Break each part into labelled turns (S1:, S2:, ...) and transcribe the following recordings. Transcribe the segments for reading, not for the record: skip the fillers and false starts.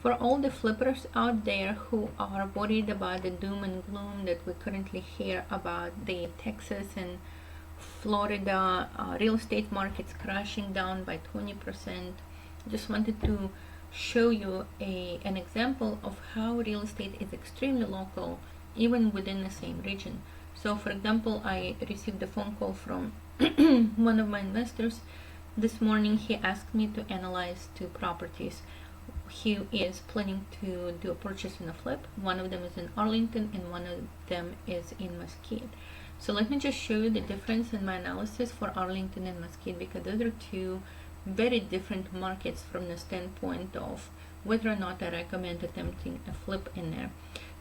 S1: For all the flippers out there who are worried about the doom and gloom that we currently hear about the Texas and Florida real estate markets crashing down by 20%, just wanted to show you an example of how real estate is extremely local, even within the same region. So, for example, I received a phone call from one of my investors this morning. He asked me to analyze two properties. He is planning to do a purchase and a flip. One of them is in Arlington and one of them is in Mesquite. So let me just show you the difference in my analysis for Arlington and Mesquite, because those are two very different markets from the standpoint of whether or not I recommend attempting a flip in there.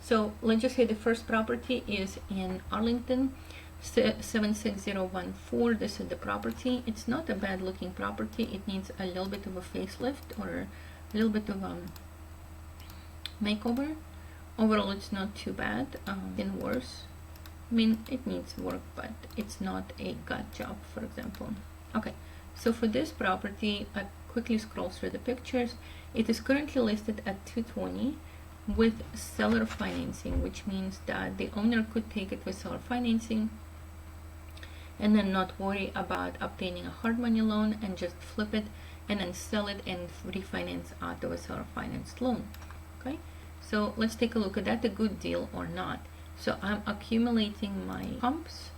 S1: So let's just say the first property is in Arlington, 76014. This is the property. It's not a bad looking property. It needs a little bit of a facelift or a little bit of makeover. Overall, it's not too bad. Been worse. I mean, it needs work, but it's not a gut job, for example. Okay, so for this property, I quickly scroll through the pictures. It is currently listed at $220 with seller financing, which means that the owner could take it with seller financing and then not worry about obtaining a hard money loan and just flip it and then sell it and refinance out of a seller financed loan. Okay, so let's take a look. At that a good deal or not? So I'm accumulating my comps.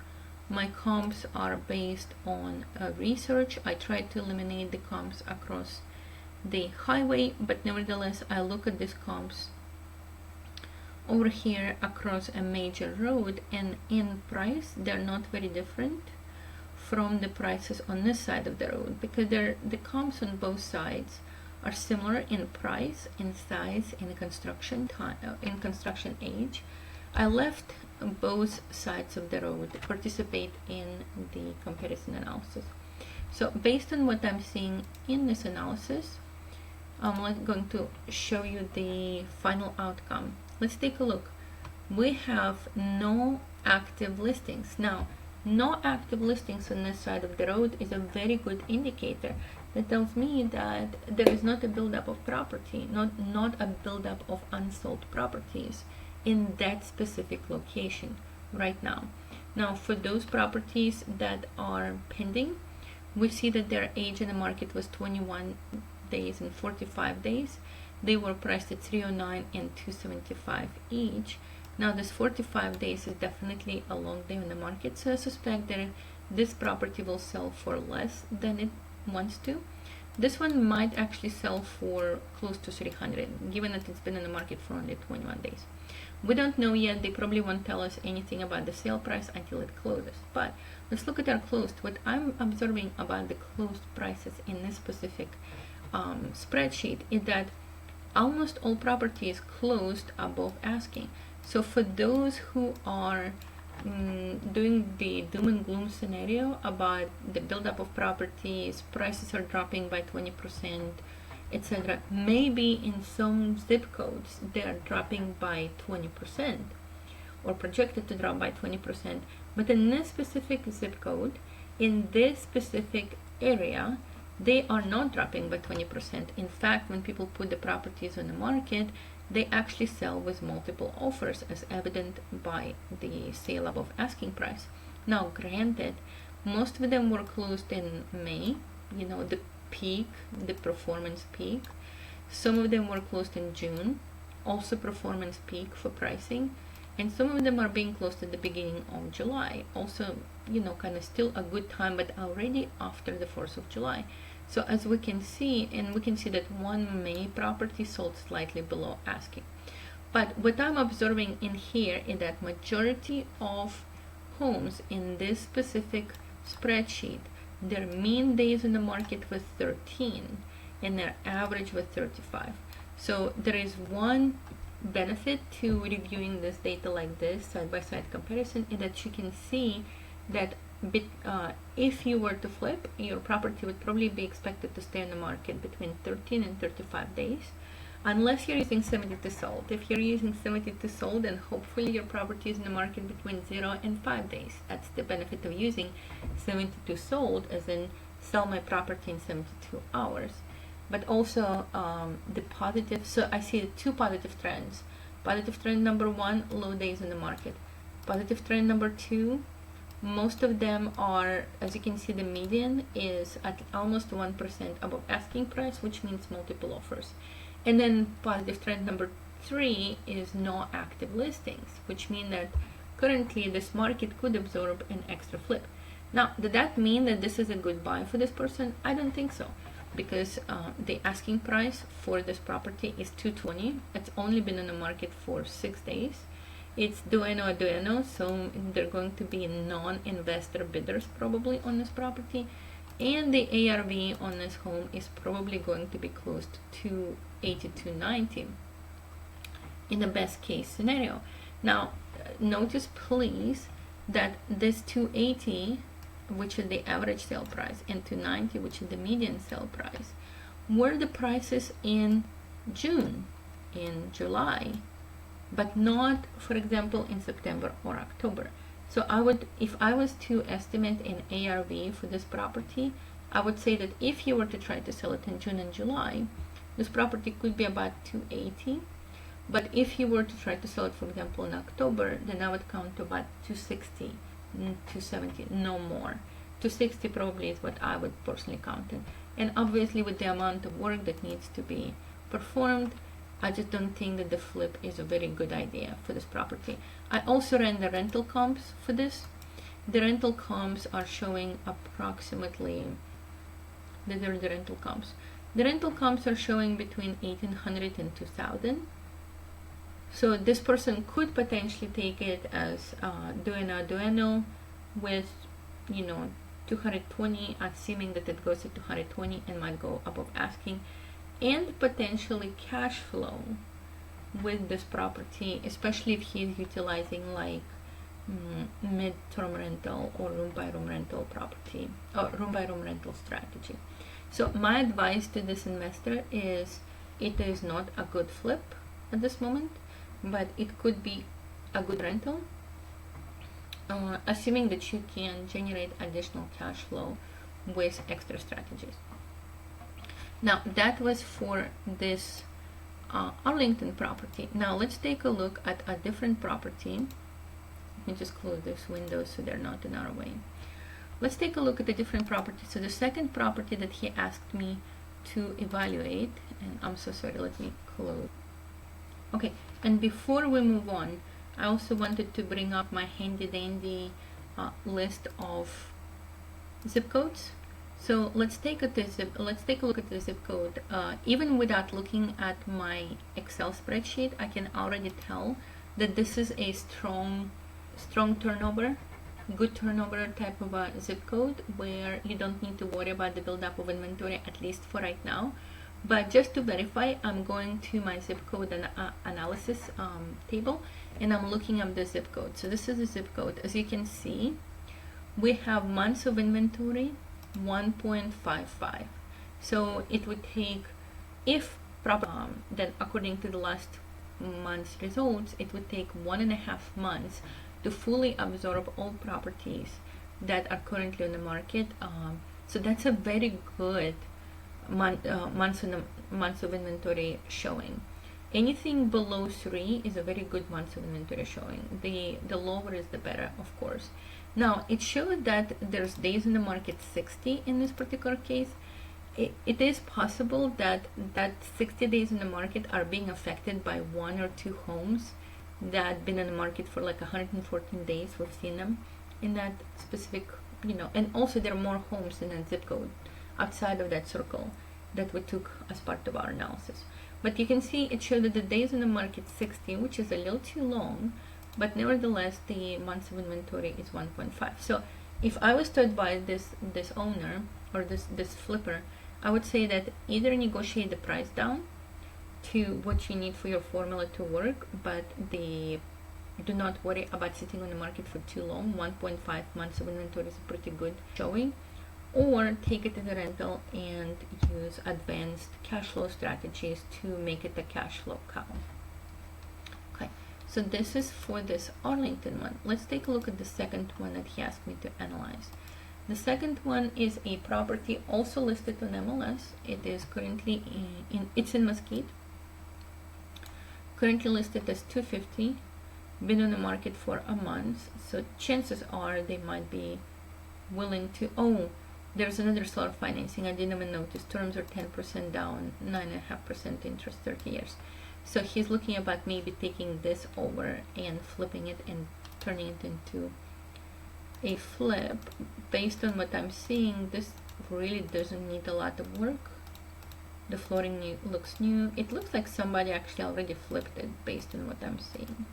S1: My comps are based on research. I tried to eliminate the comps across the highway, but nevertheless I look at these comps over here across a major road, and in price they're not very different from the prices on this side of the road, because the comps on both sides are similar in price, in size, in construction time, in construction age. I left both sides of the road to participate in the comparison analysis. So based on what I'm seeing in this analysis, I'm going to show you the final outcome. Let's take a look. We have no active listings. Now, no active listings on this side of the road is a very good indicator. That tells me that there is not a buildup of property, not a buildup of unsold properties in that specific location right now. Now, for those properties that are pending, we see that their age in the market was 21 days and 45 days. They were priced at 309 and 275 each. Now this 45 days is definitely a long day on the market, so I suspect that this property will sell for less than it wants to. This one might actually sell for close to 300, given that it's been in the market for only 21 days. We don't know yet. They probably won't tell us anything about the sale price until it closes. But let's look at our closed. What I'm observing about the closed prices in this specific spreadsheet is that almost all property is closed above asking. So for those who are doing the doom and gloom scenario about the buildup of properties, prices are dropping by 20%, etc., maybe in some zip codes they are dropping by 20% or projected to drop by 20%, but in this specific zip code, in this specific area, they are not dropping by 20%. In fact, when people put the properties on the market, they actually sell with multiple offers, as evident by the sale above asking price. Now, granted, most of them were closed in May, you know, the peak, the performance peak. Some of them were closed in June, also performance peak for pricing. And some of them are being closed at the beginning of July, also, you know, kind of still a good time, but already after the 4th of July. So as we can see, and we can see that one May property sold slightly below asking. But what I'm observing in here is that majority of homes in this specific spreadsheet, their mean days in the market was 13 and their average was 35. So there is one benefit to reviewing this data like this, side-by-side comparison, is that you can see that if you were to flip, your property would probably be expected to stay on the market between 13 and 35 days, unless you're using 72 sold. If you're using 72 sold, then hopefully your property is in the market between 0 and 5 days. That's the benefit of using 72 sold, as in sell my property in 72 hours. but also the positive. So I see two positive trends. Positive trend number one, low days in the market. Positive trend number two, most of them are, as you can see, the median is at almost 1% above asking price, which means multiple offers. And then positive trend number three is no active listings, which means that currently this market could absorb an extra flip. Now, did that mean that this is a good buy for this person? I don't think so, because the asking price for this property is 220. It's only been in the market for 6 days. It's dueno, so they're going to be non-investor bidders probably on this property, and the ARV on this home is probably going to be close to 280 to 290 in the best case scenario. Now, notice please that this 280, which is the average sale price, and 290, which is the median sale price, were the prices in June, in July, but not, for example, in September or October. So I would, if I was to estimate an ARV for this property, I would say that if you were to try to sell it in June and July, this property could be about 280. But if you were to try to sell it, for example, in October, then I would count to about 260, 270, no more. 260 probably is what I would personally count in. And obviously with the amount of work that needs to be performed, I just don't think that the flip is a very good idea for this property. I also ran the rental comps for this. The rental comps are showing approximately, these are the rental comps. The rental comps are showing between 1,800 and 2,000. So this person could potentially take it as dueno with, 220, assuming that it goes to 220 and might go above asking, and potentially cash flow with this property, especially if he's utilizing like mid-term rental or room-by-room rental property or room-by-room rental strategy. So my advice to this investor is it is not a good flip at this moment, but it could be a good rental, assuming that you can generate additional cash flow with extra strategies. Now that was for this Arlington property. Now let's take a look at a different property. Let me just close this window so they're not in our way. Let's take a look at a different property. So the second property that he asked me to evaluate, and I'm so sorry, let me close. Okay, and before we move on, I also wanted to bring up my handy dandy list of zip codes. So let's take a look at the zip code. Even without looking at my Excel spreadsheet, I can already tell that this is a strong turnover, good turnover type of a zip code where you don't need to worry about the buildup of inventory, at least for right now. But just to verify, I'm going to my zip code analysis table, and I'm looking up the zip code. So this is the zip code. As you can see, we have months of inventory 1.55. So it would take, if then according to the last month's results, it would take 1.5 months to fully absorb all properties that are currently on the market. So that's a very good months of inventory showing. Anything below 3 is a very good months of inventory showing. The lower is the better, of course. Now it showed that there's days in the market 60 in this particular case. It is possible that 60 days in the market are being affected by 1 or 2 homes that been in the market for like 114 days. We've seen them in that specific, and also there are more homes in that zip code outside of that circle that we took as part of our analysis. But you can see it showed that the days in the market 60, which is a little too long, but nevertheless the months of inventory is 1.5. So if I was to advise this owner or this flipper, I would say that either negotiate the price down to what you need for your formula to work, but do not worry about sitting on the market for too long. 1.5 months of inventory is a pretty good showing. Or take it as a rental and use advanced cash flow strategies to make it a cash flow cow. Okay, so this is for this Arlington one. Let's take a look at the second one that he asked me to analyze. The second one is a property also listed on MLS. It is currently it's in Mesquite. Currently listed as $250. Been on the market for a month, so chances are they might be willing to. Oh, there's another seller financing. I didn't even notice. Terms are 10% down, 9.5% interest, 30 years. So he's looking about maybe taking this over and flipping it and turning it into a flip. Based on what I'm seeing, this really doesn't need a lot of work. The flooring looks new. It looks like somebody actually already flipped it based on what I'm seeing.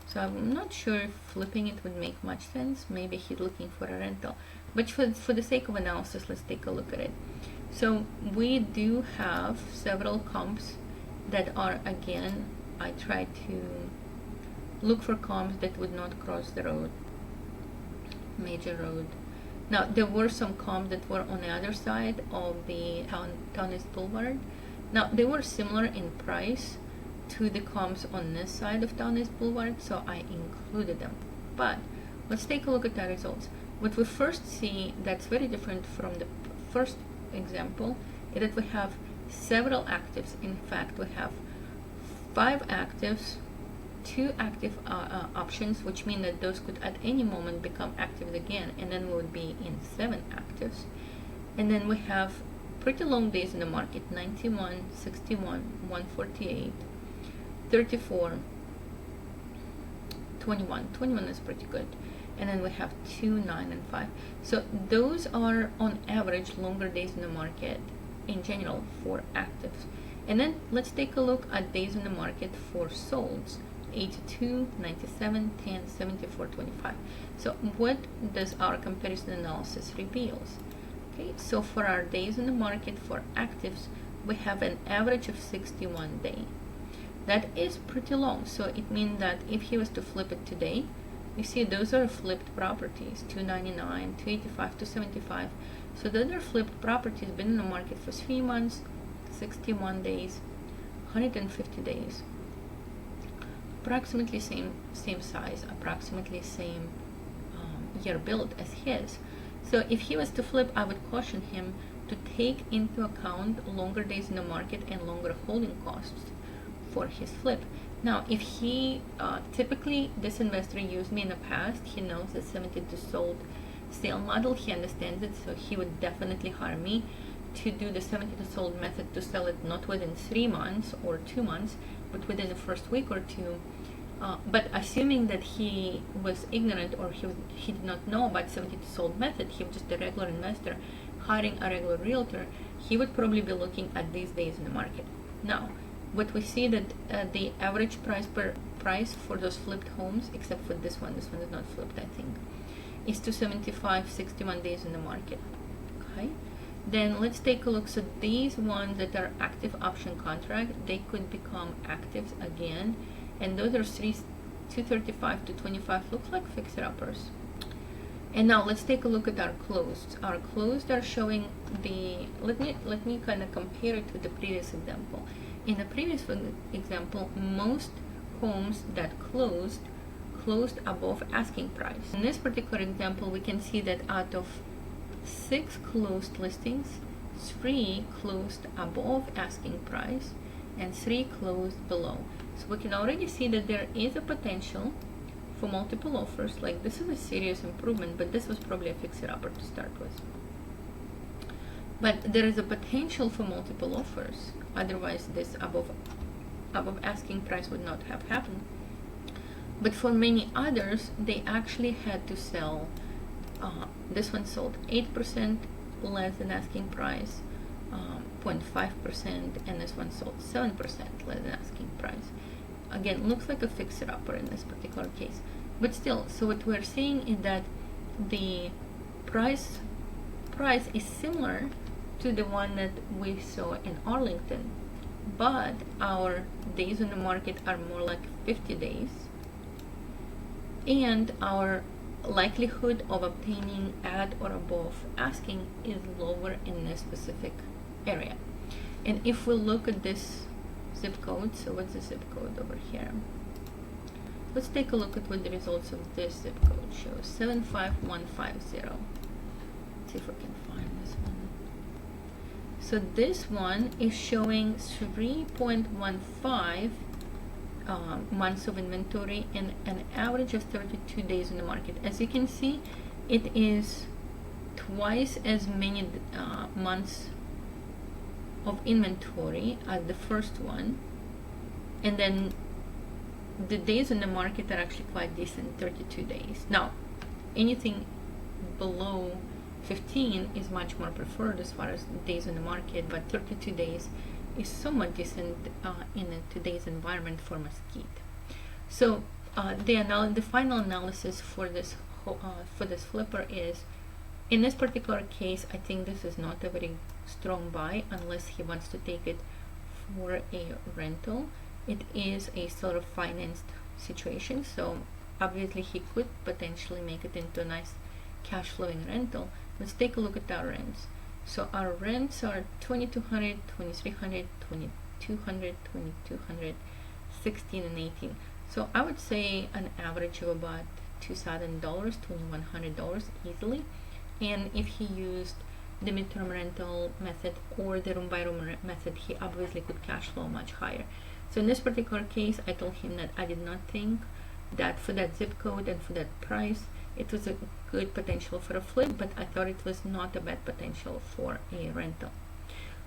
S1: So I'm not sure if flipping it would make much sense. Maybe he's looking for a rental. But for the sake of analysis, let's take a look at it. So we do have several comps that are, again, I try to look for comps that would not cross the road, major road. Now, there were some comps that were on the other side of the Town East Boulevard. Now, they were similar in price to the comps on this side of Town East Boulevard, so I included them. But let's take a look at the results. What we first see that's very different from the first example is that we have several actives. In fact, we have 5 actives, 2 active options, which mean that those could at any moment become active again, and then we would be in 7 actives. And then we have pretty long days in the market: 91, 61, 148, 34, 21. 21 is pretty good. And then we have 2, 9, and 5. So those are on average longer days in the market in general for actives. And then let's take a look at days in the market for solds: 82, 97, 10, 74, 25. So what does our comparison analysis reveals? Okay, so for our days in the market for actives, we have an average of 61 days. That is pretty long. So it means that if he was to flip it today, you see those are flipped properties: 299, 285, 275. So those are flipped properties, been in the market for 3 months, 61 days, 150 days. Approximately same size, approximately same year build as his. So if he was to flip, I would caution him to take into account longer days in the market and longer holding costs for his flip. Now, if he typically, this investor used me in the past, he knows the 72 sold sale model, he understands it, so he would definitely hire me to do the 72 sold method, to sell it not within 3 months or 2 months, but within the first week or two. But assuming that he was ignorant, or he did not know about 72 sold method, he was just a regular investor hiring a regular realtor, he would probably be looking at these days in the market. Now, what we see that the average price for those flipped homes, except for this one is not flipped, I think, is 275, 61 days in the market. Okay, then let's take a look. So these ones that are active option contract, they could become actives again, and those are 235 to 25, looks like fixer uppers. And now let's take a look at our closed. Our closed are showing the, let me kind of compare it to the previous example. In the previous example, most homes that closed above asking price. In this particular example, we can see that out of 6 closed listings, 3 closed above asking price and 3 closed below. So we can already see that there is a potential for multiple offers. Like, this is a serious improvement, but this was probably a fixer-upper to start with. But there is a potential for multiple offers. Otherwise, this above asking price would not have happened. But for many others, they actually had to sell. This one sold 8% less than asking price, 0.5%, and this one sold 7% less than asking price. Again, looks like a fixer-upper in this particular case. But still, so what we're seeing is that the price is similar to the one that we saw in Arlington, but our days on the market are more like 50 days, and our likelihood of obtaining at or above asking is lower in this specific area. And if we look at this zip code, so what's the zip code over here? Let's take a look at what the results of this zip code shows. 75150. Let's see if I can find this one. So this one is showing 3.15 months of inventory and an average of 32 days in the market. As you can see, it is twice as many months of inventory as the first one, and then the days in the market are actually quite decent, 32 days. Now, anything below 15 is much more preferred as far as days in the market, but 32 days is somewhat decent in today's environment for Mesquite. So the final analysis for this flipper is, in this particular case, I think this is not a very strong buy unless he wants to take it for a rental. It is a sort of financed situation, so obviously he could potentially make it into a nice cash flowing rental. Let's take a look at our rents. So our rents are $2,200, $2,300, $2,200, $2,200, $16 and $18. So I would say an average of about $2,000, $2,100 easily. And if he used the midterm rental method or the room by room method, he obviously could cash flow much higher. So in this particular case, I told him that I did not think that for that zip code and for that price, it was a good potential for a flip, but I thought it was not a bad potential for a rental.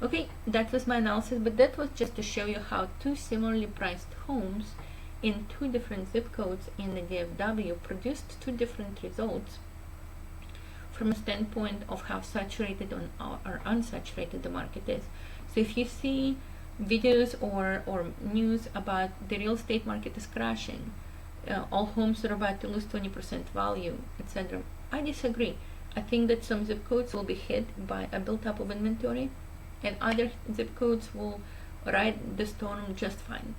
S1: Okay, that was my analysis, but that was just to show you how two similarly priced homes in two different zip codes in the DFW produced two different results from a standpoint of how saturated or unsaturated the market is. So if you see videos or news about the real estate market is crashing, all homes are about to lose 20% value, etc., I disagree. I think that some zip codes will be hit by a built-up of inventory, and other zip codes will ride the storm just fine.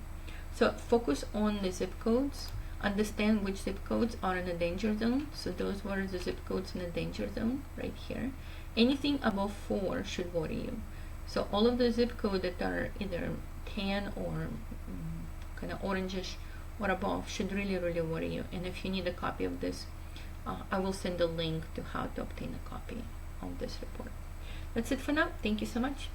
S1: So focus on the zip codes, understand which zip codes are in the danger zone. So those were the zip codes in the danger zone right here. Anything above 4 should worry you. So all of the zip codes that are either tan or kind of orangish or above should really worry you. And if you need a copy of this, I will send a link to how to obtain a copy of this report. That's it for now. Thank you so much.